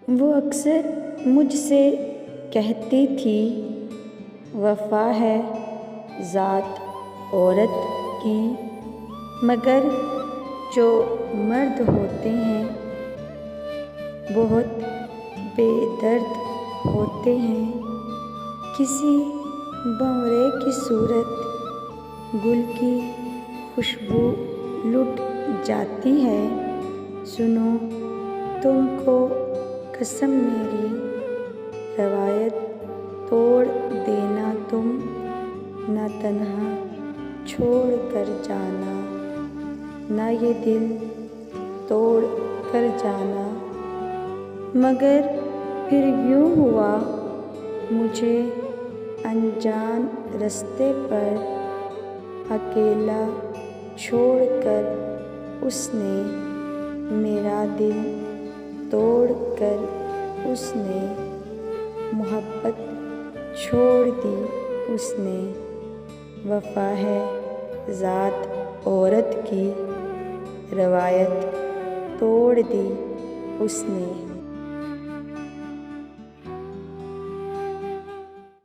वो अक्सर मुझसे कहती थी, वफ़ा है ज़ात औरत की, मगर जो मर्द होते हैं बहुत बेदर्द होते हैं। किसी भंवरे की सूरत गुल की खुशबू लुट जाती है। सुनो तुमको कसम मेरी, रवायत तोड़ देना तुम, ना तन्हा छोड़ कर जाना, ना ये दिल तोड़ कर जाना। मगर फिर यूँ हुआ, मुझे अनजान रास्ते पर अकेला छोड़कर उसने, मेरा दिल तोड़कर उसने, मोहब्बत छोड़ दी उसने। वफ़ा है ज़ात औरत की, रवायत तोड़ दी उसने।